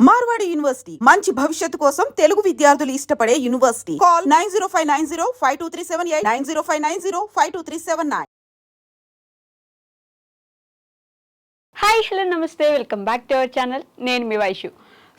Marwadi university మంచి భవిష్యత్తు కోసం తెలుగు విద్యార్థులు ఇష్టపడే యూనివర్సిటీ. కాల్ 9059052378 9059052379. హాయ్ హలో నమస్తే, welcome back to our channel. నేను మీ వైషు.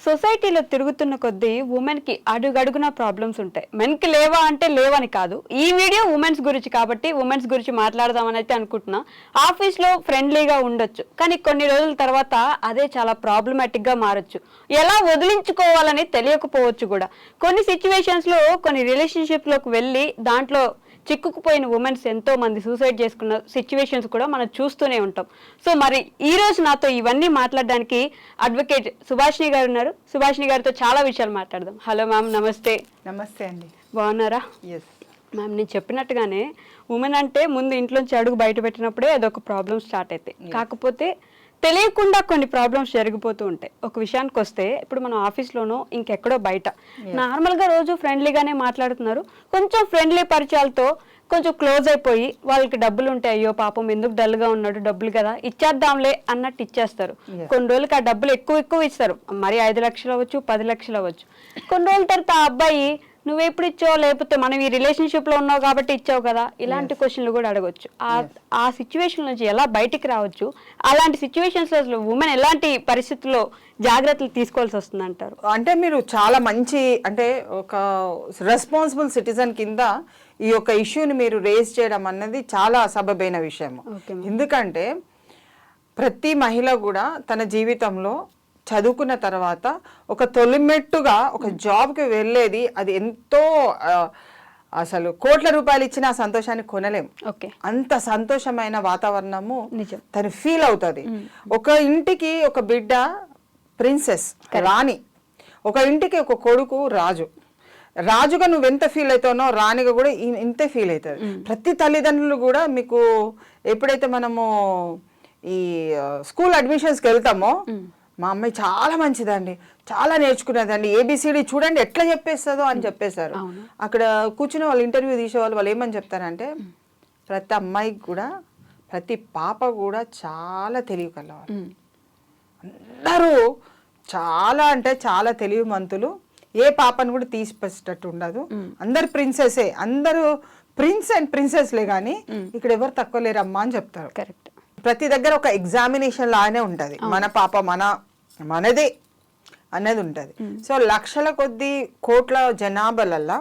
సొసైటీలో తిరుగుతున్న కొద్దీ ఉమెన్కి అడుగడుగున ప్రాబ్లమ్స్ ఉంటాయి. మెన్కి లేవా అంటే లేవని కాదు, ఈ వీడియో ఉమెన్స్ గురించి కాబట్టి ఉమెన్స్ గురించి మాట్లాడదామని అయితే అనుకుంటున్నా. ఆఫీస్లో ఫ్రెండ్లీగా ఉండొచ్చు, కానీ కొన్ని రోజుల తర్వాత అదే చాలా ప్రాబ్లమాటిక్గా మారచ్చు. ఎలా వదిలించుకోవాలని తెలియకపోవచ్చు కూడా. కొన్ని సిచ్యువేషన్స్లో కొన్ని రిలేషన్షిప్లోకి వెళ్ళి దాంట్లో చిక్కుకుపోయిన ఉమెన్స్ ఎంతో మంది సూసైడ్ చేసుకున్న సిచ్యువేషన్స్ కూడా మనం చూస్తూనే ఉంటాం. సో మరి ఈ రోజు నాతో ఇవన్నీ మాట్లాడడానికి అడ్వకేట్ సుభాషిణి గారు ఉన్నారు. సుభాషిణి గారితో చాలా విషయాలు మాట్లాడదాం. హలో మ్యామ్, నమస్తే. నమస్తే అండి. బాగున్నారా? ఎస్ మ్యామ్, నేను చెప్పినట్టుగానే ఉమెన్ అంటే ముందు ఇంట్లోంచి అడుగు బయట పెట్టినప్పుడే అదొక ప్రాబ్లం స్టార్ట్ అవుతాయి. కాకపోతే తెలియకుండా కొన్ని ప్రాబ్లమ్స్ జరిగిపోతూ ఉంటాయి. ఒక విషయానికి వస్తే ఇప్పుడు మనం ఆఫీస్లోనో ఇంకెక్కడో బయట నార్మల్గా రోజు ఫ్రెండ్లీగానే మాట్లాడుతున్నారు. కొంచెం ఫ్రెండ్లీ పరిచయాలతో కొంచెం క్లోజ్ అయిపోయి వాళ్ళకి డబ్బులు ఉంటాయి, అయ్యో పాపం ఎందుకు డల్గా ఉన్నాడు, డబ్బులు కదా ఇచ్చేద్దాంలే అన్నట్టు ఇచ్చేస్తారు. కొన్ని రోజులకి ఆ డబ్బులు ఎక్కువ ఇస్తారు, మరి 5 లక్షలు అవ్వచ్చు, 10 లక్షలు అవ్వచ్చు. కొన్ని రోజుల తర్వాత ఆ అబ్బాయి నువ్వెప్పుడు ఇచ్చావు, లేకపోతే మనం ఈ రిలేషన్షిప్లో ఉన్నావు కాబట్టి ఇచ్చావు కదా, ఇలాంటి క్వశ్చన్లు కూడా అడగవచ్చు. ఆ సిచ్యువేషన్ నుంచి ఎలా బయటికి రావచ్చు, అలాంటి సిచ్యువేషన్స్లో అసలు ఉమెన్ ఎలాంటి పరిస్థితుల్లో జాగ్రత్తలు తీసుకోవాల్సి వస్తుంది అంటారు? అంటే మీరు చాలా మంచి, అంటే ఒక రెస్పాన్సిబుల్ సిటిజన్ కింద ఈ యొక్క ఇష్యూని మీరు రేజ్ చేయడం అన్నది చాలా సబబైన విషయము. ఎందుకంటే ప్రతి మహిళ కూడా తన జీవితంలో చదువుకున్న తర్వాత ఒక తొలిమెట్టుగా ఒక జాబ్కి వెళ్ళేది, అది ఎంతో అసలు కోట్ల రూపాయలు ఇచ్చిన ఆ సంతోషాన్ని కొనలేము. అంత సంతోషమైన వాతావరణము తను ఫీల్ అవుతుంది. ఒక ఇంటికి ఒక బిడ్డ ప్రిన్సెస్ రాణి, ఒక ఇంటికి ఒక కొడుకు రాజు. రాజుగా నువ్వు ఎంత ఫీల్ అవుతానో రాణిగా కూడా ఇంతే ఫీల్ అవుతుంది. ప్రతి తల్లిదండ్రులు కూడా మీకు ఎప్పుడైతే మనము ఈ స్కూల్ అడ్మిషన్స్కి వెళ్తామో, మా అమ్మాయి చాలా మంచిదండి, చాలా నేర్చుకునేదండి, ఏబిసిడి చూడండి ఎట్లా చెప్పేస్తుందో అని చెప్పేశారు. అక్కడ కూర్చుని వాళ్ళు ఇంటర్వ్యూ తీసేవాళ్ళు, వాళ్ళు ఏమని చెప్తారంటే ప్రతి అమ్మాయికి కూడా ప్రతి పాప కూడా చాలా తెలివి కలవాలి, అందరూ చాలా అంటే చాలా తెలివిమంతులు, ఏ పాపను కూడా తీసిపెట్టేటట్టు ఉండదు, అందరు ప్రిన్సెసే, అందరూ ప్రిన్స్ అండ్ ప్రిన్సెస్లే, కానీ ఇక్కడ ఎవరు తక్కువ లేరమ్మా అని చెప్తారు. కరెక్ట్. ప్రతి దగ్గర ఒక ఎగ్జామినేషన్ లానే ఉంటుంది, మన పాప మనదే అనేది ఉంటుంది. సో లక్షల కొద్ది కోట్ల జనాభాలల్లా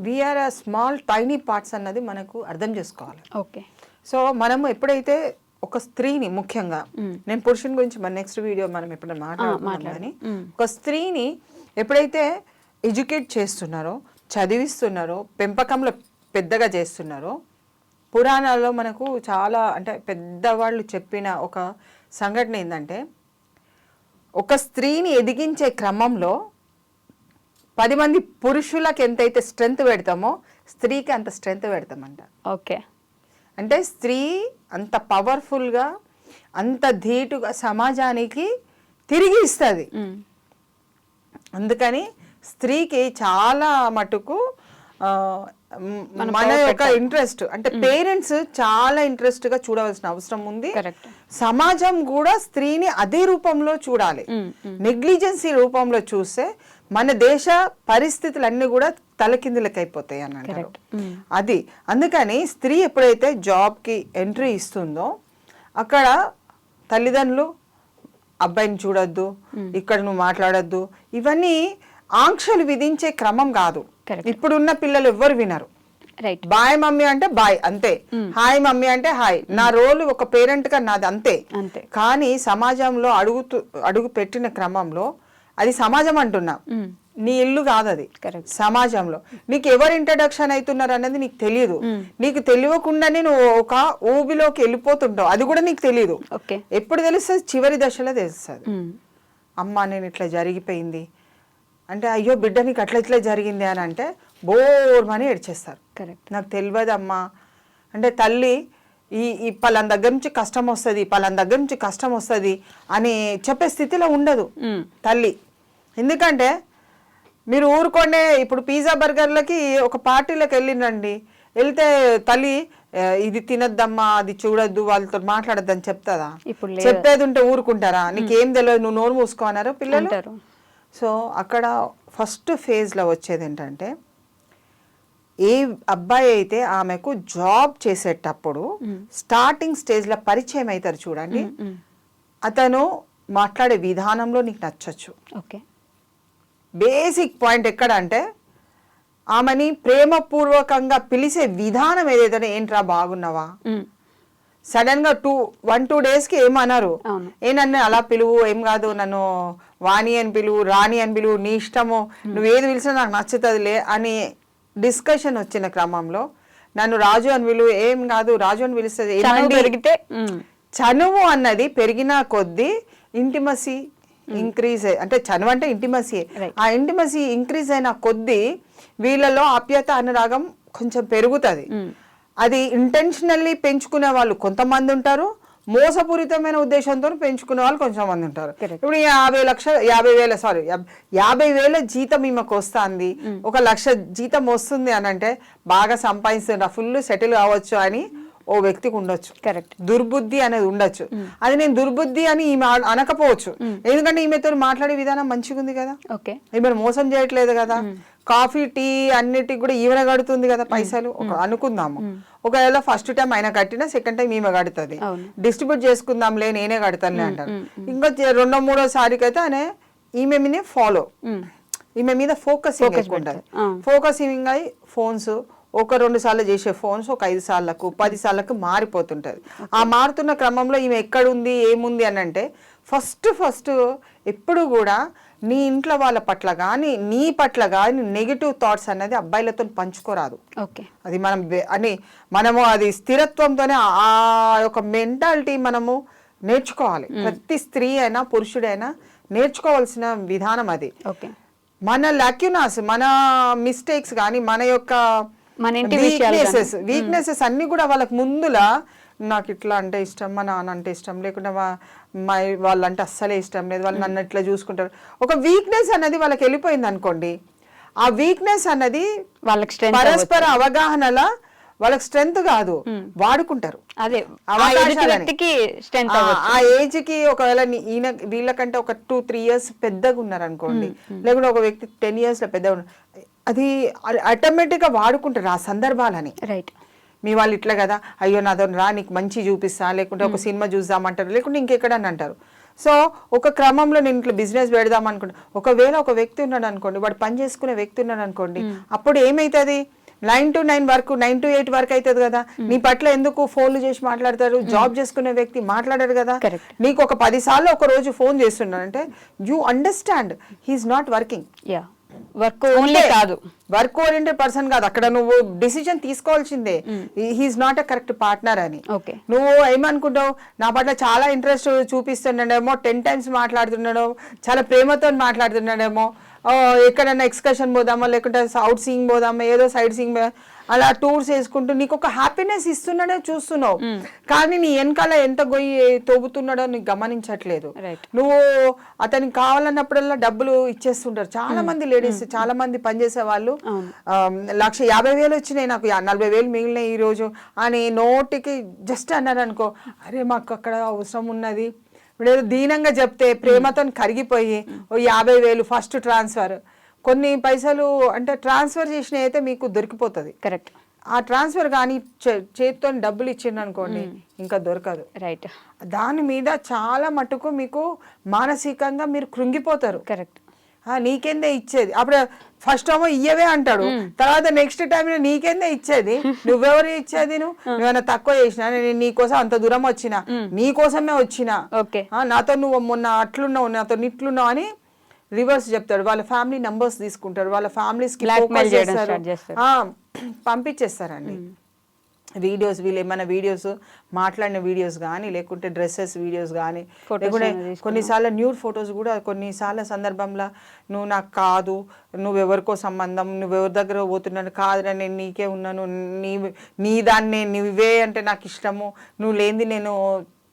we are a small tiny parts అన్నది మనకు అర్థం చేసుకోవాలి. ఓకే. సో మనము ఎప్పుడైతే ఒక స్త్రీని, ముఖ్యంగా నేను పురుషుని గురించి మన నెక్స్ట్ వీడియో మనం ఎప్పుడైనా మాట్లాడుతున్నాం, కానీ ఒక స్త్రీని ఎప్పుడైతే ఎడ్యుకేట్ చేస్తున్నారో, చదివిస్తున్నారో, పెంపకంలో పెద్దగా చేస్తున్నారో, పురాణాల్లో మనకు చాలా అంటే పెద్దవాళ్ళు చెప్పిన ఒక సంఘటన ఏంటంటే, ఒక స్త్రీని ఎదిగించే క్రమంలో 10 మంది పురుషులకు ఎంతైతే స్ట్రెంగ్త్ పెడతామో స్త్రీకి అంత స్ట్రెంగ్త్ పెడతామంట. ఓకే. అంటే స్త్రీ అంత పవర్ఫుల్గా, అంత ధీటుగా సమాజానికి తిరిగి ఇస్తుంది. అందుకని స్త్రీకి చాలా మటుకు మన యొక్క ఇంట్రెస్ట్, అంటే పేరెంట్స్ చాలా ఇంట్రెస్ట్ గా చూడవలసిన అవసరం ఉంది. సమాజం కూడా స్త్రీని అదే రూపంలో చూడాలి. నెగ్లిజెన్సీ రూపంలో చూస్తే మన దేశ పరిస్థితులన్నీ కూడా తలకిందులకైపోతాయి అని అంటారు. అది అందుకని స్త్రీ ఎప్పుడైతే జాబ్ కి ఎంట్రీ ఇస్తుందో అక్కడ తల్లిదండ్రులు అబ్బాయిని చూడొద్దు, ఇక్కడ నువ్వు మాట్లాడొద్దు, ఇవన్నీ ఆంక్షలు విధించే క్రమం కాదు. ఇప్పుడున్న పిల్లలు ఎవ్వరు వినరు. బాయ్ మమ్మీ అంటే బాయ్ అంతే, హాయ్ మమ్మీ అంటే హాయ్. నా రోల్ ఒక పేరెంట్ గా నాది అంతే. కానీ సమాజంలో అడుగు పెట్టిన క్రమంలో అది సమాజం అంటున్నా, నీ ఇల్లు కాదు అది. సమాజంలో నీకు ఎవరు ఇంట్రడక్షన్ అవుతున్నారు అన్నది నీకు తెలియదు. నీకు తెలియకుండానే నువ్వు ఒక ఊబిలోకి వెళ్ళిపోతుంటావు, అది కూడా నీకు తెలియదు. ఎప్పుడు తెలుస్తుంది? చివరి దశలో తెలుస్తుంది. అమ్మ నేను ఇట్లా జరిగిపోయింది అంటే, అయ్యో బిడ్డ నీకు అట్లా ఇట్లా జరిగింది అని అంటే బోర్మని ఏడ్చేస్తారు. నాకు తెలియదమ్మా అంటే తల్లి ఈ పలానా దగ్గర నుంచి కష్టం వస్తుంది, పలానా దగ్గర నుంచి కష్టం వస్తుంది అని చెప్పే స్థితిలో ఉండదు తల్లి. ఎందుకంటే మీరు ఊరుకోండే ఇప్పుడు పిజ్జా బర్గర్లకి ఒక పార్టీలకు వెళ్ళిందండి, వెళ్తే తల్లి ఇది తినద్దమ్మా, అది చూడొద్దు, వాళ్ళతో మాట్లాడొద్దని చెప్తాదా? ఇప్పుడు చెప్పేది ఉంటే ఊరుకుంటారా? నీకేం తెలియదు, నువ్వు నోరు మూసుకో అన్నారు పిల్లలు. అంటారు. సో అక్కడ ఫస్ట్ ఫేజ్లో వచ్చేది ఏంటంటే, ఏ అబ్బాయి అయితే ఆమెకు జాబ్ చేసేటప్పుడు స్టార్టింగ్ స్టేజ్లో పరిచయం అవుతారు చూడండి, అతను మాట్లాడే విధానంలో నీకు నచ్చచ్చు. ఓకే. బేసిక్ పాయింట్ ఎక్కడ అంటే, ఆమెని ప్రేమపూర్వకంగా పిలిచే విధానం ఏదైతే, ఏంట్రా బాగున్నావా, సడన్ గా 1-2 డేస్కి ఏమన్నారు, నన్ను అలా పిలువు, ఏం కాదు, నన్ను వాణి అని పిలువు, రాణి అని పిలువు, నీ ఇష్టము, నువ్వు ఏది పిలిచినా నాకు నచ్చుతుందిలే అని డిస్కషన్ వచ్చిన క్రమంలో నన్ను రాజు అని పిలువు, ఏం కాదు రాజు అని పిలుస్తుంది, పెరిగితే చనువు అన్నది పెరిగిన కొద్దీ ఇంటిమసీ ఇంక్రీజ్, అంటే చనువు అంటే ఇంటిమసీ, ఆ ఇంటిమసీ ఇంక్రీజ్ అయిన కొద్దీ వీళ్ళలో ఆప్యాయత అనురాగం కొంచెం పెరుగుతుంది. అది ఇంటెన్షనల్లీ పెంచుకునే వాళ్ళు కొంతమంది ఉంటారు, మోసపూరితమైన ఉద్దేశంతో పెంచుకునే వాళ్ళు కొంతమంది ఉంటారు. ఇప్పుడు 50,000 జీతం ఈమెకు వస్తుంది, 1,00,000 జీతం వస్తుంది అని అంటే బాగా సంపాదిస్తున్నా, ఫుల్ సెటిల్ కావచ్చు అని ఓ వ్యక్తికి ఉండొచ్చు. కరెక్ట్. దుర్బుద్ధి అనేది ఉండొచ్చు. అది నేను దుర్బుద్ధి అని ఈమె అనకపోవచ్చు, ఎందుకంటే ఈమెతో మాట్లాడే విధానం మంచిగా ఉంది కదా, ఈమెను మోసం చేయట్లేదు కదా, కాఫీ టీ అన్నిటికి కూడా ఈమె కడుతుంది కదా పైసలు అనుకుందాము. ఒకవేళ ఫస్ట్ టైం ఆయన కట్టినా సెకండ్ టైం ఈమె కడుతుంది, డిస్ట్రిబ్యూట్ చేసుకుందాంలే నేనే కడతానులే అంటారు. ఇంకా 2-3 సారికి అయితే ఆయన ఈమె మీదే ఫాలో, ఈమె మీద ఫోకసింగ్ ఎక్కువ ఉంటుంది. ఫోకసింగ్ అయి ఫోన్స్ 1-2 సార్లు చేసే ఫోన్స్ 5 సార్లకు 10 సార్లకు మారిపోతుంటది. ఆ మారుతున్న క్రమంలో ఈమె ఎక్కడుంది ఏముంది అని అంటే, ఫస్ట్ ఎప్పుడు కూడా నీ ఇంట్లో వాళ్ళ పట్ల కానీ నీ పట్ల కానీ నెగిటివ్ థాట్స్ అనేది అబ్బాయిలతో పంచుకోరాదు. అది మనము అది స్థిరత్వంతోనే ఆ యొక్క మెంటాలిటీ మనము నేర్చుకోవాలి. ప్రతి స్త్రీ అయినా పురుషుడైనా నేర్చుకోవాల్సిన విధానం అది. మన లాక్యునాస్, మన మిస్టేక్స్ కానీ మన యొక్క వీక్నెసెస్ అన్ని కూడా వాళ్ళకి ముందులా, నాకు ఇట్లా అంటే ఇష్టం, మా నాన్న అంటే ఇష్టం, లేకుంటే వాళ్ళంటే అస్సలే ఇష్టం లేదు, వాళ్ళు నన్ను ఇట్లా చూసుకుంటారు, ఒక వీక్నెస్ అనేది వాళ్ళకి వెళ్ళిపోయింది అనుకోండి, ఆ వీక్నెస్ అన్నది వాళ్ళకి పరస్పర అవగాహనల వాళ్ళకి స్ట్రెంగ్త్ కాదు, వాడుకుంటారు. అదే ఆ ఏజ్ కి ఒకవేళ వీళ్ళకంటే ఒక 2-3 ఇయర్స్ పెద్దగా ఉన్నారు అనుకోండి, లేకుంటే ఒక వ్యక్తి 10 years లో పెద్దగా ఉన్నారు, అది ఆటోమేటిక్ గా వాడుకుంటారు ఆ సందర్భాలని. రైట్. మీ వాళ్ళు ఇట్లా కదా, అయ్యో నాతో రా నీకు మంచి చూపిస్తా, లేకుంటే ఒక సినిమా చూద్దామంటారు, లేకుంటే ఇంకెక్కడని అంటారు. సో ఒక క్రమంలో నేను ఇట్లా బిజినెస్ పెడదాం అనుకుంటా, ఒకవేళ ఒక వ్యక్తి ఉన్నాడు అనుకోండి, వాడు పని చేసుకునే వ్యక్తి ఉన్నాడు అనుకోండి, అప్పుడు ఏమైతుంది, 9 to 9 వరకు 9 to 8 వరకు అవుతుంది కదా, నీ పట్ల ఎందుకు ఫోన్లు చేసి మాట్లాడతారు, జాబ్ చేసుకునే వ్యక్తి మాట్లాడారు కదా, నీకు ఒక 10 సార్లు ఒక రోజు ఫోన్ చేస్తున్నాడంటే you understand he's not working. Work only కాదు, వర్క్ ఓరియంటెడ్ పర్సన్ కాదు, అక్కడ నువ్వు డిసిజన్ తీసుకోవాల్సిందే, he's not a correct partner అని. నువ్వు ఏమనుకుంటావు, నా పట్ల చాలా ఇంట్రెస్ట్ చూపిస్తున్నాడేమో, 10 times మాట్లాడుతున్నాడో, చాలా ప్రేమతో మాట్లాడుతున్నాడేమో, ఎక్కడన్నా ఎక్స్కర్షన్ పోదామా, లేకుంటే అవుట్ సీయింగ్ పోదామా, ఏదో సైడ్ సీయింగ్ అలా టూర్స్ వేసుకుంటూ నీకు ఒక హ్యాపీనెస్ ఇస్తున్నాడే చూస్తున్నావు, కానీ నీ వెనకాల ఎంత గొయ్యి తోగుతున్నాడో నీకు గమనించట్లేదు. నువ్వు అతనికి కావాలన్నప్పుడల్లా డబ్బులు ఇచ్చేస్తుంటారు. చాలా మంది లేడీస్, చాలా మంది పనిచేసే వాళ్ళు 1,50,000 వచ్చినాయి, నాకు 40,000 మిగిలినాయి ఈ రోజు అని నోటికి జస్ట్ అన్నారు అనుకో, అరే మాకు అక్కడ అవసరం ఉన్నది, ఇప్పుడు ఏదో దీనంగా చెప్తే ప్రేమతో కరిగిపోయి 50,000 ఫస్ట్ ట్రాన్స్ఫర్, కొన్ని పైసలు అంటే ట్రాన్స్ఫర్ చేసిన అయితే మీకు దొరికిపోతుంది. కరెక్ట్. ఆ ట్రాన్స్ఫర్ కానీ చేతితో డబ్బులు ఇచ్చిండు అనుకోండి ఇంకా దొరకదు. రైట్. దాని మీద చాలా మటుకు మీకు మానసికంగా మీరు కృంగిపోతారు. కరెక్ట్. నీకేందే ఇచ్చేది, అప్పుడు ఫస్ట్ ఏమో ఇయ్యవే అంటాడు, తర్వాత నెక్స్ట్ టైం నీకేందే ఇచ్చేది, నువ్వెవరు ఇచ్చేది, నువ్వేమైనా తక్కువ చేసినా, నేను నీకోసం అంత దూరం వచ్చినా, నీకోసమే వచ్చినా, నాతో నువ్వు మొన్న అట్లున్నావు, నాతో ఇట్లున్నావు అని రివర్స్ చెప్తాడు. వాళ్ళ ఫ్యామిలీ నంబర్స్ తీసుకుంటారు, వాళ్ళ ఫ్యామిలీస్ కి పంపించేస్తారండి. వీడియోస్, వీళ్ళు ఏమైనా వీడియోస్ మాట్లాడిన వీడియోస్ కానీ, లేకుంటే డ్రెస్సెస్ వీడియోస్ కానీ, లేకుంటే కొన్నిసార్లు న్యూడ్ ఫొటోస్ కూడా, కొన్నిసార్లు సందర్భంలో నువ్వు నాకు కాదు, నువ్వెవరికో సంబంధం, నువ్వెవరి దగ్గర పోతున్నాను, కాదురా నేను నీకే ఉన్నాను, నీ దాన్ని నువ్వే అంటే నాకు ఇష్టము, నువ్వు లేనిది నేను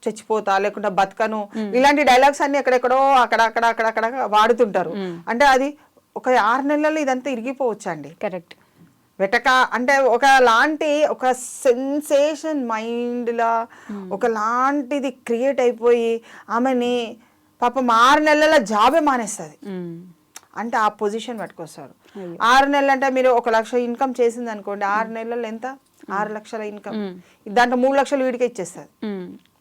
చచ్చిపోతా, లేకుంటే బతకను, ఇలాంటి డైలాగ్స్ అన్ని ఎక్కడెక్కడో అక్కడక్కడ వాడుతుంటారు. అంటే అది ఒక 6 నెలల్లో ఇదంతా ఇరిగిపోవచ్చు అండి. కరెక్ట్. వెటక అంటే ఒక సెన్సేషన్ మైండ్లా ఒకలాంటిది క్రియేట్ అయిపోయి ఆమెని పాపం 6 నెలల జాబే మానేస్తుంది. అంటే ఆ పొజిషన్ పట్టుకొస్తారు. 6 నెలలు అంటే మీరు 1 లక్ష ఇన్కమ్ చేసింది అనుకోండి, 6 నెలలు ఎంత? 6 లక్షల ఇన్కమ్. దాంట్లో 3 లక్షలు వీడికే ఇచ్చేస్తుంది,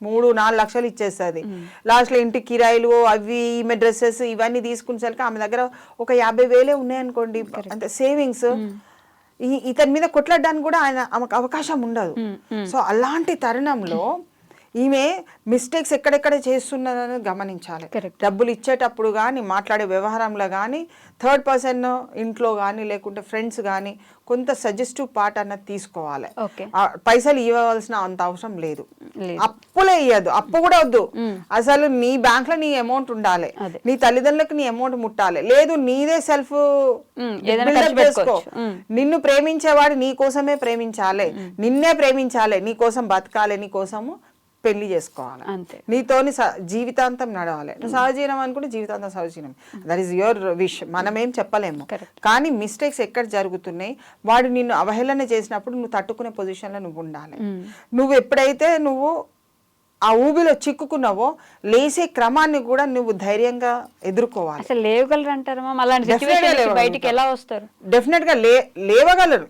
3-4 లక్షలు ఇచ్చేస్తుంది. లాస్ట్లో ఇంటి కిరాయిలు అవి ఈమె డ్రెస్సెస్ ఇవన్నీ తీసుకునేసరికి ఆమె దగ్గర ఒక 50,000 ఉన్నాయనుకోండి, అంటే సేవింగ్స్. ఇతని మీద కొట్లాడడానికి కూడా ఆమెకు అవకాశం ఉండదు. సో అలాంటి తరుణంలో ఈమె మిస్టేక్స్ ఎక్కడెక్కడ చేస్తున్నదని గమనించాలి. డబ్బులు ఇచ్చేటప్పుడు కానీ, మాట్లాడే వ్యవహారంలో కానీ, థర్డ్ పర్సన్ ఇంట్లో కానీ లేకుంటే ఫ్రెండ్స్ కానీ కొంత సజెస్టివ్ పార్ట్ అన్నది తీసుకోవాలి. పైసలు ఇవ్వవలసిన అంత అవసరం లేదు, అప్పులే ఇవ్వద్దు, అప్పు కూడా వద్దు. అసలు నీ బ్యాంక్ లో నీ అమౌంట్ ఉండాలి, నీ తల్లిదండ్రులకు నీ అమౌంట్ ముట్టాలి. లేదు నీదే సెల్ఫ్ చేసుకో. నిన్ను ప్రేమించేవాడు నీ కోసమే ప్రేమించాలి, నిన్నే ప్రేమించాలి, నీ కోసం బతకాలి, నీ కోసము పెళ్లి చేసుకోవాలి, నీతోని జీవితాంతం నడవాలి. నువ్వు సహజీవనం అనుకుంటే జీవితాంతం సహజీవనం, దట్ ఈస్ యువర్ విష్, మనమేం చెప్పలేము. కానీ మిస్టేక్స్ ఎక్కడ జరుగుతున్నాయి, వాడు నిన్ను అవహేళన చేసినప్పుడు నువ్వు తట్టుకునే పొజిషన్లో నువ్వు ఉండాలి. నువ్వు ఎప్పుడైతే నువ్వు ఆ ఊబిలో చిక్కుకున్నావో లేసే క్రమాన్ని కూడా నువ్వు ధైర్యంగా ఎదుర్కోవాలి. అసలు లేవగలరు అంటారు బయటికి ఎలా వస్తారు? డెఫినెట్ గా లేవగలరు.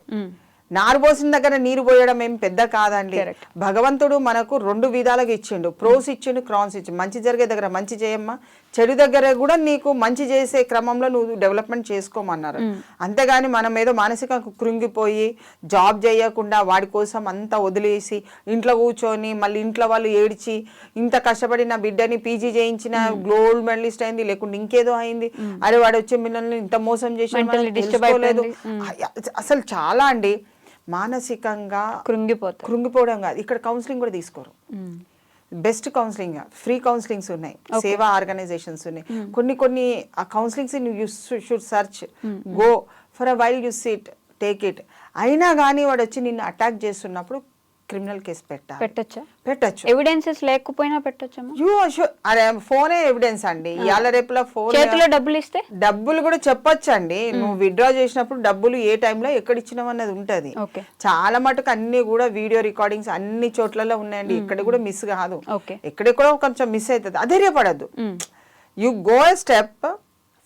నారు పోసిన దగ్గర నీరు పోయడం ఏం పెద్ద కాదండి. భగవంతుడు మనకు 2 విధాలుగా ఇచ్చిండు, ప్రోస్ ఇచ్చిండు, క్రాన్స్ ఇచ్చిండు. మంచి జరిగే దగ్గర మంచి చేయమ్మా, చెడు దగ్గర కూడా నీకు మంచి చేసే క్రమంలో నువ్వు డెవలప్మెంట్ చేసుకోమన్నారు. అంతేగాని మనం ఏదో మానసికంగా కృంగిపోయి జాబ్ చేయకుండా వాడి కోసం అంతా వదిలేసి ఇంట్లో కూర్చొని మళ్ళీ ఇంట్లో వాళ్ళు ఏడ్చి ఇంత కష్టపడి నా బిడ్డని పీజీ చేయించిన గోల్డ్ మెడలిస్ట్ అయింది లేకుంటే ఇంకేదో అయింది, అరే వాడు వచ్చే మిమ్మల్ని ఇంత మోసం చేసి తెలుసుకోలేదు. అసలు చాలా అండి మానసికంగా కృంగిపోవడం కాదు, ఇక్కడ కౌన్సిలింగ్ కూడా తీసుకోరు. బెస్ట్ కౌన్సిలింగ్, ఫ్రీ కౌన్సిలింగ్స్ ఉన్నాయి, సేవా ఆర్గనైజేషన్స్ ఉన్నాయి. కొన్ని ఆ counsellings you should search, go for a while, you SIT, take it. అయినా కానీ వాడు వచ్చి నిన్ను అటాక్ చేస్తున్నప్పుడు క్రిమినల్ కేసు పెట్టచ్చు. ఎవిడెన్సెస్ లేకపోయినా పెట్టొచ్చు. అరే ఫోనే ఎవిడెన్స్ అండి. ఇవాళ రేపులో ఫోన్ చేతిలో డబ్బులు ఇస్తే డబ్బులు కూడా చెప్పొచ్చు అండి. నువ్వు విత్డ్రా చేసినప్పుడు డబ్బులు ఏ టైంలో ఎక్కడ ఇచ్చినావు అన్నది ఉంటది. చాలా మటుకు అన్ని కూడా వీడియో రికార్డింగ్స్ అన్ని చోట్లలో ఉన్నాయండి, ఇక్కడ కూడా మిస్ కాదు, ఎక్కడెక్కడో కొంచెం మిస్ అవుతుంది. అధైర్యపడద్దు, యు గో ఎ స్టెప్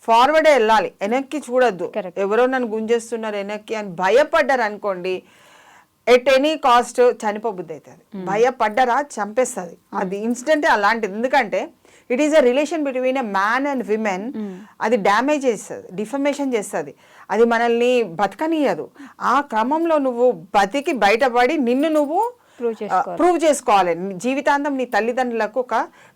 ఫార్వర్డే వెళ్ళాలి, వెనక్కి చూడొద్దు. ఎవరో నన్ను గుంజేస్తున్నారు వెనక్కి అని భయపడ్డారు అనుకోండి, ఎట్ ఎనీ కాస్ట్ చనిపోబుద్ధి అవుతుంది. భయపడ్డరా చంపేస్తుంది. అది ఇన్సిడెంటే అలాంటిది. ఎందుకంటే it is a relation between a man and women. అది డ్యామేజ్ చేస్తుంది, డిఫమేషన్ చేస్తుంది, అది మనల్ని బతకనీయదు. ఆ క్రమంలో నువ్వు బతికి బయటపడి నిన్ను నువ్వు ప్రూవ్ చేసుకోవాలి. జీవితాంతం నీ తల్లిదండ్రులకు ఒక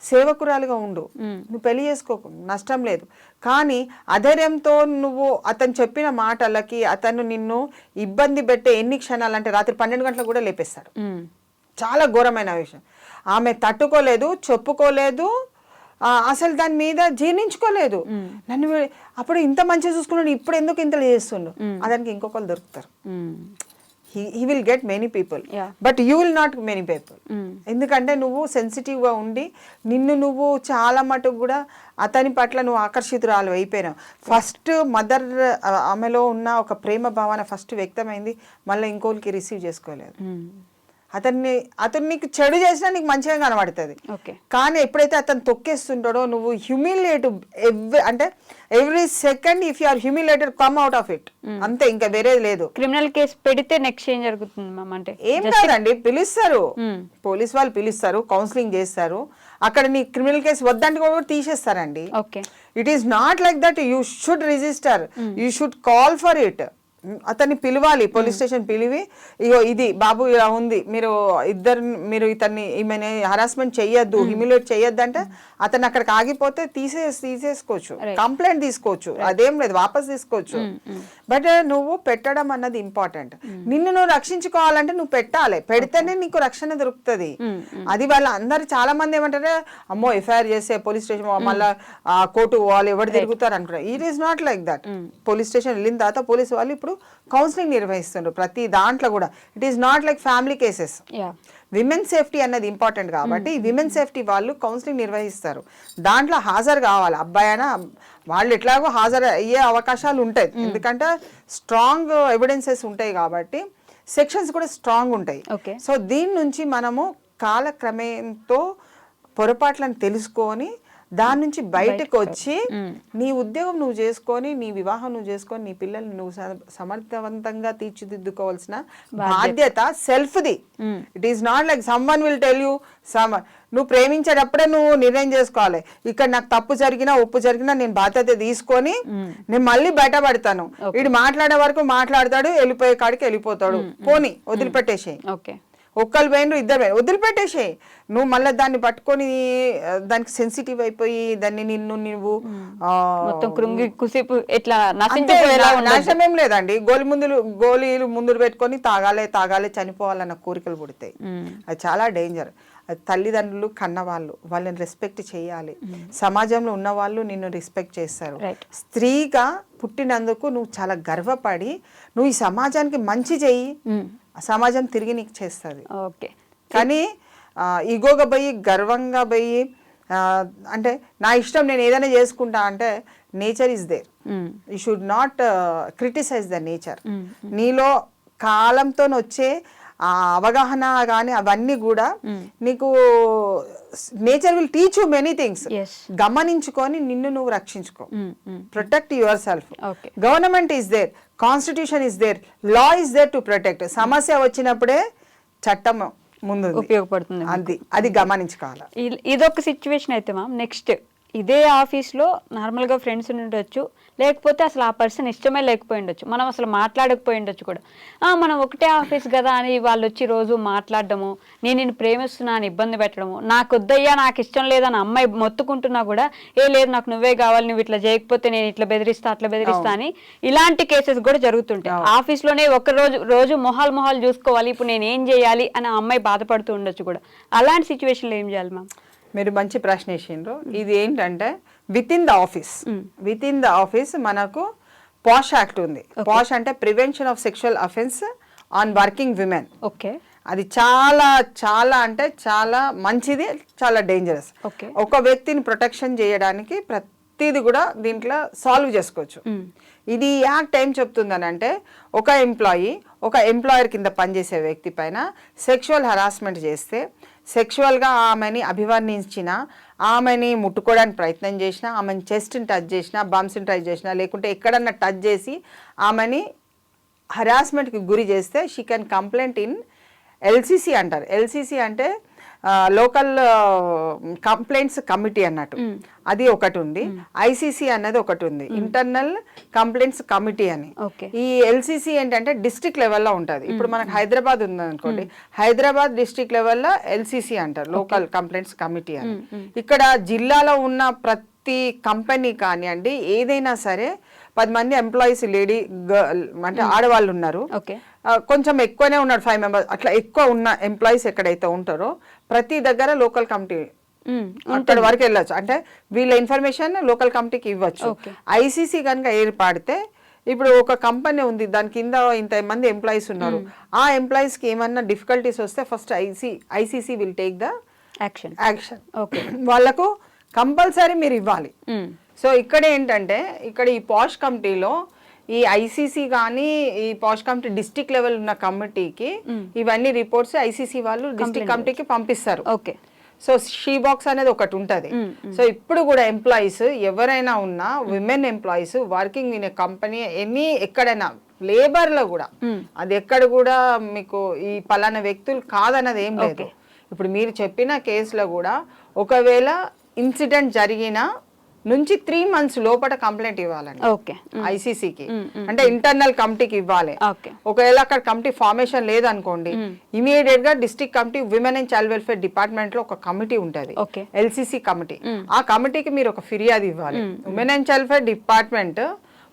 సేవకురాలుగా ఉండు. నువ్వు పెళ్లి చేసుకోకు, నష్టం లేదు. కానీ అధైర్యంతో నువ్వు అతను చెప్పిన మాటలకి అతను నిన్ను ఇబ్బంది పెట్టే ఎన్ని క్షణాలు అంటే రాత్రి 12 గంటలకు కూడా లేపేస్తాడు. చాలా ఘోరమైన విషయం. ఆమె తట్టుకోలేదు, చెప్పుకోలేదు, అసలు దాని మీద జీర్ణించుకోలేదు. నన్ను అప్పుడు ఇంత మంచిగా చూసుకున్నాడు, ఇప్పుడు ఎందుకు ఇంత చేస్తుండు, అతనికి ఇంకొకరు దొరుకుతారు. he will get many people, but you will not many people. ఎందుకంటే నువ్వు సెన్సిటివ్గా ఉండి నిన్ను నువ్వు చాలా మటుకు కూడా అతని పట్ల నువ్వు ఆకర్షితురాలు అయిపోయినావు. ఫస్ట్ మదర్ ఆమెలో ఉన్న ఒక ప్రేమ భావన ఫస్ట్ వ్యక్తమైంది, మళ్ళీ ఇంకోరికి రిసీవ్ చేసుకోలేదు. అతను నీకు చెడు చేసినా నీకు మంచిగా కనబడుతుంది. కానీ ఎప్పుడైతే అతను తొక్కేస్తుంటాడో నువ్వు హ్యూమిలియేట్ అంటే every second if you are humiliated come out of it, అంతే, ఇంకా వేరేది లేదు. క్రిమినల్ కేసు పెడితే నెక్స్ట్ ఏం జరుగుతుంది మ్యామ్? అంటే ఏం కాదండి, పిలుస్తారు, పోలీస్ వాళ్ళు పిలుస్తారు, కౌన్సిలింగ్ చేస్తారు. అక్కడ నీ క్రిమినల్ కేసు వద్దంటే కూడా తీసేస్తారండి. It is not like that you should register, you should call for it. అతన్ని పిలవాలి, పోలీస్ స్టేషన్ పిలివి, ఇగో ఇది బాబు ఇలా ఉంది, మీరు ఇతన్ని ఈమెను హరాస్మెంట్ చెయ్యొద్దు, హ్యూమిలేట్ చెయ్యొద్దు అంటే అతను అక్కడికి ఆగిపోతే తీసేసుకోవచ్చు, కంప్లైంట్ తీసుకోవచ్చు, అదేం లేదు, వాపస్ తీసుకోవచ్చు. బట్ నువ్వు పెట్టడం అన్నది ఇంపార్టెంట్. నిన్ను నువ్వు రక్షించుకోవాలంటే నువ్వు పెట్టాలి, పెడితేనే నీకు రక్షణ దొరుకుతుంది. అది వాళ్ళ అందరు చాలా మంది ఏమంటారు, అమ్మో ఎఫ్ఐఆర్ చేస్తే పోలీస్ స్టేషన్ మళ్ళీ కోర్టు వాళ్ళు ఎవరు తిరుగుతారు అనుకుంటారు. It is not like that. Police station వెళ్ళిన తర్వాత పోలీసు వాళ్ళు ఇప్పుడు కౌన్సిలింగ్ నిర్వహిస్తున్నారు ప్రతి దాంట్లో కూడా. It is not like family cases. Women safety అన్నది ఇంపార్టెంట్ కాబట్టి విమెన్ సేఫ్టీ వాళ్ళు కౌన్సిలింగ్ నిర్వహిస్తారు. దాంట్లో హాజరు కావాలి, అబ్బాయి అయినా వాళ్ళు ఎట్లాగో హాజరు అయ్యే అవకాశాలు ఉంటాయి, ఎందుకంటే స్ట్రాంగ్ ఎవిడెన్సెస్ ఉంటాయి కాబట్టి సెక్షన్స్ కూడా స్ట్రాంగ్ ఉంటాయి. సో దీని నుంచి మనము కాలక్రమేణతో పొరపాట్లను తెలుసుకొని దాని నుంచి బయటకు వచ్చి నీ ఉద్యోగం నువ్వు చేసుకొని, నీ వివాహం నువ్వు చేసుకొని, నీ పిల్లల్ని నువ్వు సమర్థవంతంగా తీర్చిదిద్దుకోవాల్సిన బాధ్యత సెల్ఫ్ది. It is not like someone will tell you నువ్వు ప్రేమించేటప్పుడే నువ్వు నిర్ణయం చేసుకోవాలి. ఇక్కడ నాకు తప్పు జరిగినా ఒప్పు జరిగినా నేను బాధ్యత తీసుకొని నేను మళ్ళీ బయటపడతాను. వీడు మాట్లాడే వరకు మాట్లాడతాడు, వెళ్ళిపోయే కాడికి వెళ్ళిపోతాడు, పోనీ వదిలిపెట్టేసేయి. ఒక్కరు పోయినరు, ఇద్దరు పోయిన వదిలిపెట్టేసేయి. నువ్వు మళ్ళీ దాన్ని పట్టుకొని దానికి సెన్సిటివ్ అయిపోయి దాన్ని నువ్వు నాశనం ఏం లేదండి. గోళీలు ముందు పెట్టుకొని తాగాలే చనిపోవాలన్న కోరికలు పుడతాయి. అది చాలా డేంజర్. తల్లిదండ్రులు కన్నవాళ్ళు, వాళ్ళని రెస్పెక్ట్ చేయాలి. సమాజంలో ఉన్న వాళ్ళు నిన్ను రెస్పెక్ట్ చేస్తారు. స్త్రీగా పుట్టినందుకు నువ్వు చాలా గర్వపడి నువ్వు ఈ సమాజానికి మంచి చెయ్యి, సమాజం తిరిగి నీకు చేస్తుంది. కానీ ఈగోగా పోయి గర్వంగా పోయి అంటే నా ఇష్టం నేను ఏదైనా చేసుకుంటా అంటే nature is there. You should not criticize the nature. నీలో కాలంతో వచ్చే ఆ అవగాహన కానీ అవన్నీ కూడా నీకు nature will teach you many things. గమనించుకొని నిన్ను నువ్వు రక్షించుకో. Protect yourself. Government is there, constitution is there, law is there to protect. సమస్య వచ్చినప్పుడే చట్టం ముందు ఉపయోగపడుతుంది. అది గమనించుకోవాలి. ఇదొక సిచ్యువేషన్ అయితే మ్యామ్, నెక్స్ట్ ఇదే ఆఫీస్లో నార్మల్గా ఫ్రెండ్స్ ఉండొచ్చు, లేకపోతే అసలు ఆ పర్సన్ ఇష్టమే లేకపోయి ఉండొచ్చు, మనం అసలు మాట్లాడకపోయి ఉండొచ్చు కూడా. మనం ఒకటే ఆఫీస్ కదా అని వాళ్ళు వచ్చి రోజు మాట్లాడడము, నేను నిన్ను ప్రేమిస్తున్నా అని ఇబ్బంది పెట్టడము, నాకు వద్దయ్యా నాకు ఇష్టం లేదని అమ్మాయి మొత్తుకుంటున్నా కూడా లేదు నాకు నువ్వే కావాలి, నువ్వు ఇట్లా చేయకపోతే నేను ఇట్లా బెదిరిస్తా అట్లా బెదిరిస్తా అని ఇలాంటి కేసెస్ కూడా జరుగుతుంటాయి. ఆఫీస్లోనే ఒక రోజు మొహాలు చూసుకోవాలి, ఇప్పుడు నేను ఏం చేయాలి అని ఆ అమ్మాయి బాధపడుతూ ఉండొచ్చు కూడా. అలాంటి సిచ్యువేషన్లో ఏం చేయాలి మ్యామ్? మీరు మంచి ప్రశ్న వేసిండ్రు. ఇది ఏంటంటే విత్ ఇన్ ద ఆఫీస్ మనకు పాష్ యాక్ట్ ఉంది. పాష్ అంటే prevention of sexual offence on working women. అది చాలా చాలా అంటే చాలా మంచిది, చాలా డేంజరస్. ఒక వ్యక్తిని ప్రొటెక్షన్ చేయడానికి ప్రతిది కూడా దీంట్లో సాల్వ్ చేసుకోవచ్చు. ఇది యాక్ట్ ఏం చెప్తుందని అంటే ఒక ఎంప్లాయర్ కింద పనిచేసే వ్యక్తి పైన సెక్షువల్ హరాస్మెంట్ చేస్తే, సెక్షువల్గా ఆమెని అభివర్ణించిన, ఆమెని ముట్టుకోవడానికి ప్రయత్నం చేసిన, ఆమెని చెస్ట్ని టచ్ చేసిన, బంప్స్ని టచ్ చేసిన, లేకుంటే ఎక్కడన్నా టచ్ చేసి ఆమెని హరాస్మెంట్కి గురి చేస్తే she can complaint in LCC అంటారు. ఎల్సిసి అంటే లోకల్ కంప్లైంట్స్ కమిటీ అన్నట్టు, అది ఒకటి ఉంది. ఐసిసి అన్నది ఒకటి ఉంది, ఇంటర్నల్ కంప్లైంట్స్ కమిటీ అని. ఈ ఎల్సిసి ఏంటంటే డిస్ట్రిక్ట్ లెవెల్లో ఉంటుంది. ఇప్పుడు మనకు హైదరాబాద్ ఉంది అనుకోండి, హైదరాబాద్ డిస్ట్రిక్ట్ లెవెల్లో ఎల్సిసి అంటారు, లోకల్ కంప్లైంట్స్ కమిటీ అని. ఇక్కడ జిల్లాలో ఉన్న ప్రతి కంపెనీ కానివ్వండి ఏదైనా సరే 10 మంది ఎంప్లాయీస్ అంటే ఆడవాళ్ళు ఉన్నారు, కొంచెం ఎక్కువనే ఉన్నారు 5 members అట్లా ఎక్కువ ఉన్న ఎంప్లాయీస్ ఎక్కడైతే ఉంటారో ప్రతి దగ్గర లోకల్ కమిటీ అక్కడ వరకు వెళ్ళొచ్చు. అంటే వీళ్ళ ఇన్ఫర్మేషన్ లోకల్ కమిటీకి ఇవ్వచ్చు. ఐసీసీ కనుక ఏర్పడితే ఇప్పుడు ఒక కంపెనీ ఉంది, దాని కింద ఇంతమంది ఎంప్లాయీస్ ఉన్నారు, ఆ ఎంప్లాయీస్కి ఏమన్నా డిఫికల్టీస్ వస్తే first ICC will take the action. వాళ్ళకు కంపల్సరీ మీరు ఇవ్వాలి. సో ఇక్కడ ఏంటంటే ఇక్కడ ఈ పాష్ కమిటీలో ఈ ఐసీసీ కానీ ఈ పాష్ కమిటీ డిస్ట్రిక్ట్ లెవెల్ ఉన్న కమిటీకి ఇవన్నీ రిపోర్ట్స్ ఐసీసీ వాళ్ళు డిస్ట్రిక్ట్ కమిటీకి పంపిస్తారు. సో షీ బాక్స్ అనేది ఒకటి ఉంటుంది. సో ఇప్పుడు కూడా ఎంప్లాయీస్ ఎవరైనా ఉన్నా women employees working in a company ఎక్కడైనా లేబర్లో కూడా అది ఎక్కడ కూడా మీకు ఈ పలానా వ్యక్తులు కాదన్నది ఏం లేదు. ఇప్పుడు మీరు చెప్పిన కేసులో కూడా ఒకవేళ ఇన్సిడెంట్ జరిగిన నుంచి 3 months లోపల కంప్లైంట్ ఇవ్వాలండి ఐసీసీకి, అంటే ఇంటర్నల్ కమిటీకి ఇవ్వాలి. ఒకవేళ అక్కడ కమిటీ ఫార్మేషన్ లేదనుకోండి, ఇమీడియట్ గా district committee women and child welfare department లో ఒక కమిటీ ఉంటుంది, ఎల్సిసి కమిటీ. ఆ కమిటీకి మీరు ఒక ఫిర్యాదు ఇవ్వాలి. Women and child welfare department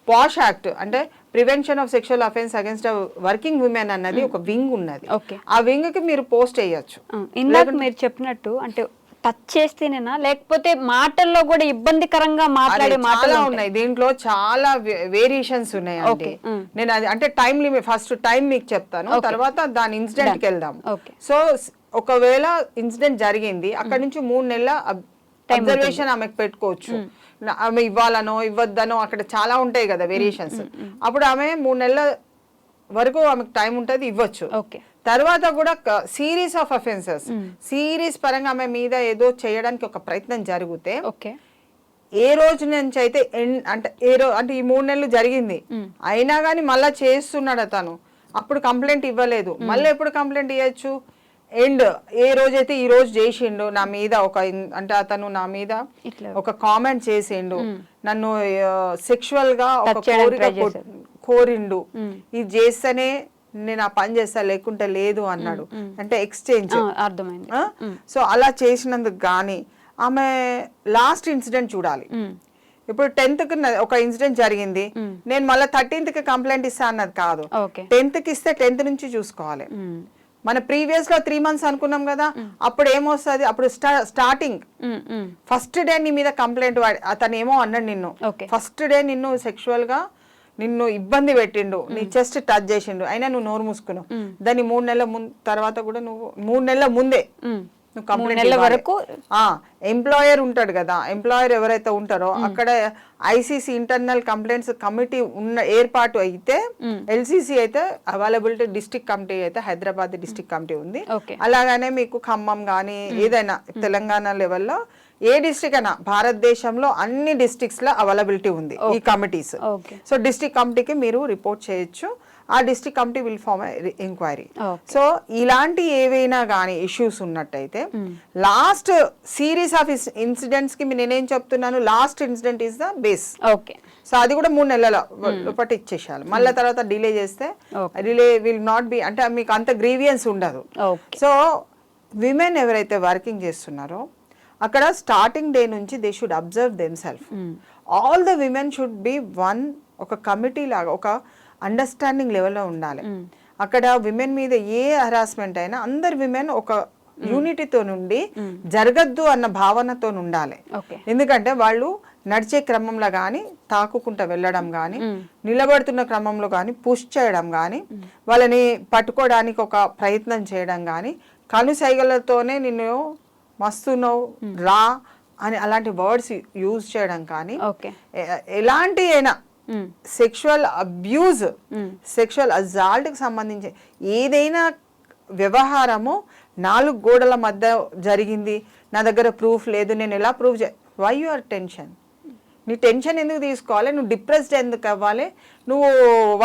POSH act అంటే prevention of sexual offence against working women అన్నది ఒక వింగ్ ఉన్నది. ఆ వింగ్ కి మీరు పోస్ట్ చేయొచ్చు. ఇందాక మీరు చెప్పినట్టు అంటే టచ్ చేస్తేనేనా లేకపోతే మాటల్లో కూడా ఇబ్బందికరంగా మాట్లాడే చాలా మాటలు ఉన్నాయి దీంట్లో, చాలా వేరియేషన్స్ ఉన్నాయి అండి. నేను అది అంటే టైం లిమిట్, ఫస్ట్ టైం మీకు చెప్తాను, తర్వాత దాని ఇన్సిడెంట్ కి వెళ్దాం. సో ఒకవేళ ఇన్సిడెంట్ జరిగింది, అక్కడ నుంచి 3 నెలల అబ్జర్వేషన్ ఆమెకు పెట్టుకోవచ్చు. ఆమె ఇవ్వాలనో ఇవ్వద్దనో అక్కడ చాలా ఉంటాయి కదా వేరియేషన్స్. అప్పుడు ఆమె 3 నెలల వరకు ఆమెకు టైం ఉంటుంది, ఇవ్వచ్చు. తర్వాత కూడా సిరీస్ ఆఫ్ అఫెన్సెస్, సిరీస్ పరంగా ఆమె మీద ఏదో చేయడానికి ఒక ప్రయత్నం జరిగితే, ఏ రోజు నుంచి అయితే అంటే అంటే ఈ 3 నెలలు జరిగింది అయినా కానీ మళ్ళా చేస్తున్నాడు అతను, అప్పుడు కంప్లైంట్ ఇవ్వలేదు, మళ్ళీ ఎప్పుడు కంప్లైంట్ ఇవ్వచ్చు? అండ్ ఏ రోజైతే ఈ రోజు చేసిండు నా మీద ఒక, అంటే అతను నా మీద ఒక కామెంట్ చేసిండు, నన్ను సెక్షువల్ గా ఒక కోరిండు, ఇది చేస్తేనే నేను ఆ పని చేస్తా లేకుంటే లేదు అన్నాడు, అంటే ఎక్స్చేంజ్ అర్థమైంది. సో అలా చేసినందుకు గానీ ఆమె లాస్ట్ ఇన్సిడెంట్ చూడాలి. ఇప్పుడు 10th కి ఒక ఇన్సిడెంట్ జరిగింది, నేను మళ్ళీ 13th కి కంప్లైంట్ ఇస్తా అన్నది కాదు. 10th కి ఇస్తే 10th నుంచి చూసుకోవాలి. మన ప్రీవియస్ లో 3 months అనుకున్నాం కదా, అప్పుడు ఏమొస్తుంది, అప్పుడు స్టార్టింగ్ ఫస్ట్ డే నీ మీద కంప్లైంట్, అతను ఏమో అన్నాడు నిన్ను, ఫస్ట్ డే నిన్ను సెక్షువల్ గా నిన్ను ఇబ్బంది పెట్టిండు, నీ చెస్ట్ టచ్ చేసిండు, అయినా నువ్వు నోరు మూసుకున్నావు. దాన్ని 3 నెలల తర్వాత కూడా నువ్వు 3 నెలల ముందే నువ్వు కంప్లైంట్ వరకు ఎంప్లాయర్ ఉంటాడు కదా, ఎంప్లాయర్ ఎవరైతే ఉంటారో అక్కడ ఐసీసీ ఇంటర్నల్ కంప్లైంట్స్ కమిటీ ఉన్న ఏర్పాటు అయితే, ఎల్సీసీ అయితే అవైలబిలిటీ డిస్ట్రిక్ట్ కమిటీ అయితే హైదరాబాద్ డిస్ట్రిక్ట్ కమిటీ ఉంది. అలాగనే మీకు ఖమ్మం కానీ ఏదైనా తెలంగాణ లెవెల్లో ఏ డిస్ట్రిక్ట్ అయినా భారతదేశంలో అన్ని డిస్ట్రిక్ట్స్ లో అవైలబిలిటీ ఉంది ఈ కమిటీస్. సో డిస్ట్రిక్ట్ కమిటీకి మీరు రిపోర్ట్ చేయొచ్చు, ఆ district committee will form enquiry. So ఇలాంటి ఏవైనా కానీ ఇష్యూస్ ఉన్నట్టయితే లాస్ట్ సిరీస్ ఆఫ్ ఇన్సిడెంట్స్ కి నేనేం చెప్తున్నాను, last incident is the base. So అది కూడా 3 నెలల లోపల ఇచ్చేసాలి. మళ్ళీ తర్వాత డిలే చేస్తే డిలే విల్ నాట్ బి, అంటే మీకు అంత గ్రీవియన్స్ ఉండదు. సో విమెన్ ఎవరైతే వర్కింగ్ చేస్తున్నారో అక్కడ స్టార్టింగ్ డే నుంచి they should observe them self. All the women should be one, ఒక కమిటీ లాగా ఒక అండర్స్టాండింగ్ లెవెల్లో ఉండాలి. అక్కడ విమెన్ మీద ఏ హరాస్మెంట్ అయినా అందరు విమెన్ ఒక యూనిటీతో నుండి జరగద్దు అన్న భావనతో ఉండాలి. ఎందుకంటే వాళ్ళు నడిచే క్రమంలో కానీ, తాకుకుంటూ వెళ్ళడం కానీ, నిలబడుతున్న క్రమంలో కానీ పుష్ చేయడం కానీ, వాళ్ళని పట్టుకోవడానికి ఒక ప్రయత్నం చేయడం కానీ, కనుసైగలతోనే నిన్ను మస్తున్నావు రా అని అలాంటి వర్డ్స్ యూజ్ చేయడం కానీ, ఎలాంటి అయినా సెక్షువల్ అబ్యూజ్, సెక్షువల్ అజాల్ట్ కి సంబంధించి ఏదైనా వ్యవహారము 4 గోడల మధ్య జరిగింది, నా దగ్గర ప్రూఫ్ లేదు, నేను ఎలా proof why you are tension? నీ టెన్షన్ ఎందుకు తీసుకోవాలి? నువ్వు డిప్రెస్డ్ ఎందుకు అవ్వాలి? నువ్వు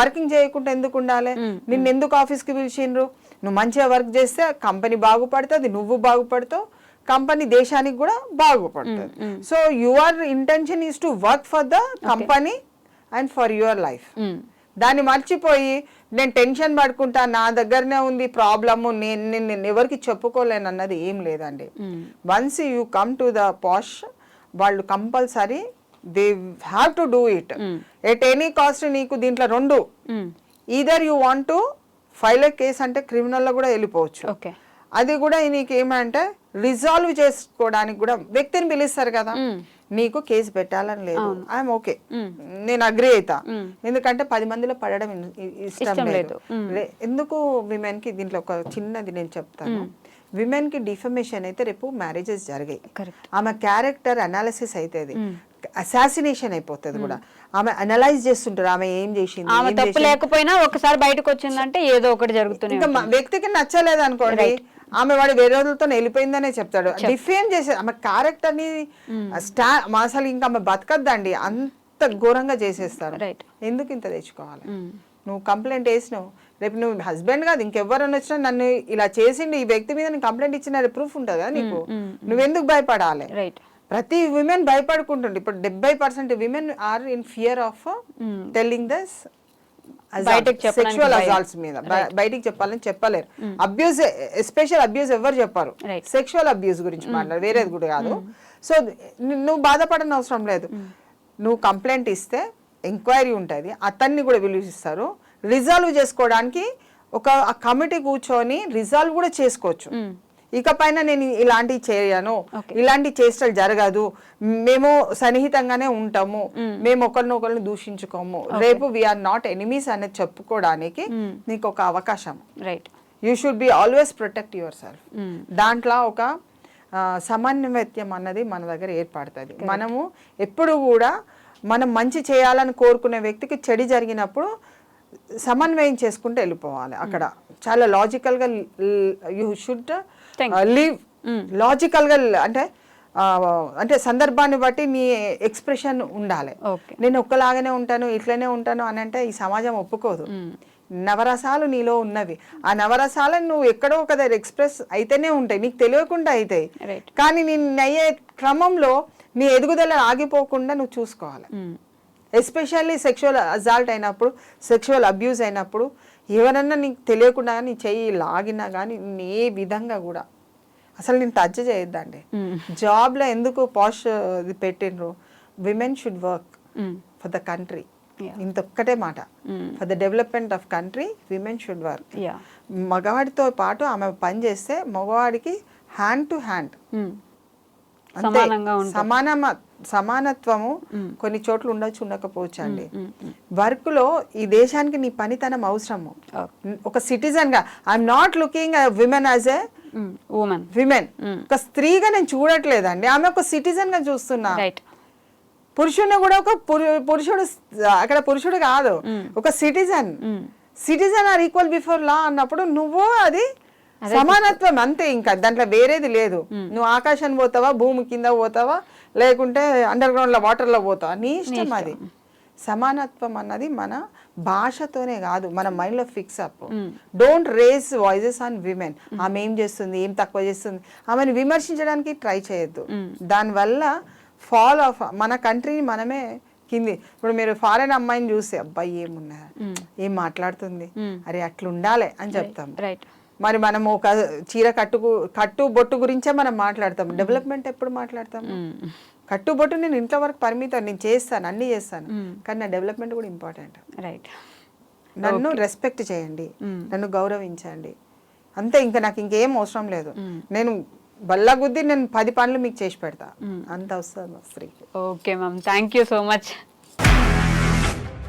వర్కింగ్ చేయకుండా ఎందుకు ఉండాలి? నిన్ను ఎందుకు ఆఫీస్కి పిలిచిండ్రు? నువ్వు మంచిగా వర్క్ చేస్తే కంపెనీ బాగుపడుతుంది, నువ్వు బాగుపడతావు, కంపెనీ దేశానికి కూడా బాగుపడుతుంది. So your intention is to work for the company and for your life. దాన్ని మర్చిపోయి నేను టెన్షన్ పడుకుంటా, నా దగ్గరనే ఉంది ప్రాబ్లము, నేను ఎవరికి చెప్పుకోలేను అన్నది ఏం లేదండి. Once you come to the POSH, వాళ్ళు compulsory they have to do it at any cost. నీకు దీంట్లో 2, either you want to file a case, అంటే క్రిమినల్లో కూడా వెళ్ళిపోవచ్చు. అది కూడా నీకు ఏమంటే రిజాల్వ్ చేసుకోవడానికి కూడా వ్యక్తిని పిలుస్తారు కదా, నీకు కేసు పెట్టాలని లేదు, ఐఎమ్ ఓకే, నేను అగ్రి అవుతా, ఎందుకంటే 10 మందిలో పడడం ఇష్టం లేదు. ఎందుకు విమెన్ కి దీంట్లో ఒక చిన్నది నేను చెప్తాను. విమెన్ కి డిఫమేషన్ అయితే రేపు మ్యారేజెస్ జరిగాయి, ఆమె క్యారెక్టర్ అనాలిసిస్ అవుతుంది, అసాసినేషన్ అయిపోతుంది కూడా. ఆమె అనలైజ్ చేస్తుంటారు ఆమె ఏం చేసింది, ఆమె తప్పు లేకపోయినా ఒకసారి బయటకు వచ్చిందంటే ఏదో ఒకటి జరుగుతుంది. ఇంకా వ్యక్తికి నచ్చలేదు అనుకోండి, ఆమె వాడి వేరే రోజులతో వెళ్ళిపోయిందనే చెప్తాడు, డిఫేమ్ చేసే ఆమె క్యారెక్టర్ ని అసలు ఇంకా ఆమె బతకద్దండి, అంత ఘోరంగా చేసేస్తారు. ఎందుకు ఇంత తెచ్చుకోవాలి? నువ్వు కంప్లైంట్ వేసినావు, రేపు నువ్వు హస్బెండ్ కాదు ఇంకెవ్వరన్నా వచ్చినా నన్ను ఇలా చేసిండు ఈ వ్యక్తి మీద నేను కంప్లైంట్ ఇచ్చిన ప్రూఫ్ ఉంటుంది కదా నీకు, నువ్వెందుకు భయపడాలి? ప్రతి విమెన్ భయపడుకుంటుంది. ఇప్పుడు 70% women are in fear of telling this sexual assaults మీద. బయటికి చెప్పాలని చెప్పలేరు. అబ్యూజ్, ఎస్పెషల్ అబ్యూజ్ ఎవరు చెప్పారు, సెక్షువల్ అబ్యూజ్ గురించి మాట్లాడు, వేరేది కూడా కాదు. సో నువ్వు బాధపడని అవసరం లేదు. నువ్వు కంప్లైంట్ ఇస్తే ఎంక్వైరీ ఉంటుంది, అతన్ని కూడా పిలిపిస్తారు, రిజాల్వ్ చేసుకోవడానికి ఒక కమిటీ కూర్చొని రిజాల్వ్ కూడా చేసుకోవచ్చు. ఇకపైన నేను ఇలాంటివి చేయను, ఇలాంటి చేష్టలు జరగదు, మేము సన్నిహితంగానే ఉంటాము, మేము ఒకరినొకరిని దూషించుకోము, రేపు వీఆర్ నాట్ ఎనిమీస్ అనేది చెప్పుకోవడానికి నీకు ఒక అవకాశం. Right. You should be always protect your self. దాంట్లో ఒక సమన్వయం అన్నది మన దగ్గర ఏర్పడుతుంది. మనము ఎప్పుడు కూడా మనం మంచి చేయాలని కోరుకునే వ్యక్తికి చెడు జరిగినప్పుడు సమన్వయం చేసుకుంటూ వెళ్ళిపోవాలి. అక్కడ చాలా లాజికల్గా యూ షుడ్ లివ్ లాజికల్గా, అంటే సందర్భాన్ని బట్టి నీ ఎక్స్ప్రెషన్ ఉండాలి. నేను ఒక్కలాగానే ఉంటాను, ఇట్లనే ఉంటాను అని అంటే ఈ సమాజం ఒప్పుకోదు. నవరసాలు నీలో ఉన్నవి, ఆ నవరసాలను నువ్వు ఎక్కడో ఒక దగ్గర ఎక్స్ప్రెస్ అయితేనే ఉంటాయి, నీకు తెలియకుండా అవుతాయి. కానీ నేను అయ్యే క్రమంలో నీ ఎదుగుదల ఆగిపోకుండా నువ్వు చూసుకోవాలి. ఎస్పెషల్లీ సెక్షువల్ అజాల్ట్ అయినప్పుడు, సెక్షువల్ అబ్యూస్ అయినప్పుడు ఎవరన్నా నీకు తెలియకుండా నీ చెయ్యి లాగినా కానీ ఏ విధంగా కూడా అసలు నేను టచ్ చేయొద్దండి. జాబ్లో ఎందుకు పాష్ ఇది పెట్టిండ్రు, women should work for the country. ఇంతొక్కటే మాట, for the development of country women should work. మగవాడితో పాటు ఆమె పని చేస్తే మగవాడికి హ్యాండ్ టు హ్యాండ్ సమానత్వము కొన్ని చోట్ల ఉండొచ్చు, ఉండకపోవచ్చు అండి. వర్క్ లో ఈ దేశానికి నీ పనితనం అవసరము. ఒక సిటిజన్ గా I'm not looking women as a women, ఒక స్త్రీగా నేను చూడట్లేదండి, ఆమె ఒక సిటిజన్ గా చూస్తున్నా. పురుషుని కూడా ఒక పురుషుడు, అక్కడ పురుషుడు కాదు, ఒక citizen are equal before law అన్నప్పుడు నువ్వు అది సమానత్వం అంతే, ఇంకా దాంట్లో వేరేది లేదు. నువ్వు ఆకాశం పోతావా, భూమి కింద పోతావా, లేకుంటే అండర్ గ్రౌండ్ లో వాటర్ లో పోతావా, నీ ఇష్టం. అది సమానత్వం అన్నది మన భాషతోనే కాదు, మన మైండ్ లో fix up. Don't raise voices on women. ఆమె ఏం చేస్తుంది, ఏం తక్కువ చేస్తుంది, ఆమెను విమర్శించడానికి ట్రై చేయొద్దు. దానివల్ల ఫాల్ ఆఫ్ మన కంట్రీని మనమే కింది. ఇప్పుడు మీరు ఫారెన్ అమ్మాయిని చూస్తే అబ్బాయి ఏమున్నా, ఏం మాట్లాడుతుంది, అరే అట్లా ఉండాలి అని చెప్తాం. మరి మనం ఒక చీర కట్టు బొట్టు గురించే మనం మాట్లాడతాం. డెవలప్మెంట్ ఎప్పుడు మాట్లాడతాం? కట్టు బొట్టు నేను ఇంట్లో వరకు పరిమితం, నేను చేస్తాను, అన్ని చేస్తాను, కానీ నా డెవలప్మెంట్ కూడా ఇంపార్టెంట్. నన్ను రెస్పెక్ట్ చేయండి, నన్ను గౌరవించండి, అంతే. ఇంకా నాకు ఇంకేం అవసరం లేదు. నేను బల్లగుద్ది నేను 10 పనులు మీకు చేసి పెడతా, అంత వస్తుంది మా స్త్రీకి. Okay ma'am, thank you so much.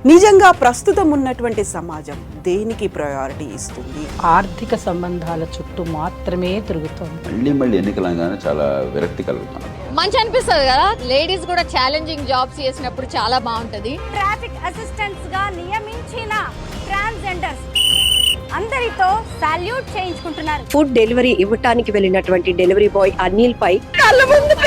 నిజంగా ప్రస్తుతం ఉన్నటువంటి సమాజం దేనికి ప్రయారిటీ ఇస్తుంది? ఆర్థిక సంబంధాల చుట్టూ మాత్రమే తిరుగుతుంది. మళ్ళీ ఎన్నికలంగానే చాలా విరక్తి కలుగుతాం. మంచి అనిపిస్తుంది కదా, లేడీస్ కూడా ఛాలెంజింగ్ జాబ్స్ చేసినప్పుడు చాలా బాగుంటది. ట్రాఫిక్ అసిస్టెంట్స్ గా నియమించిన ట్రాన్స్జెండర్స్ అందరితో సాల్యూట్ చేయించుకుంటున్నారు. ఫుడ్ డెలివరీ ఇవ్వటానికి వెళ్ళినటువంటి డెలివరీ బాయ్ అనిల్ పై కళ్ళ ముందు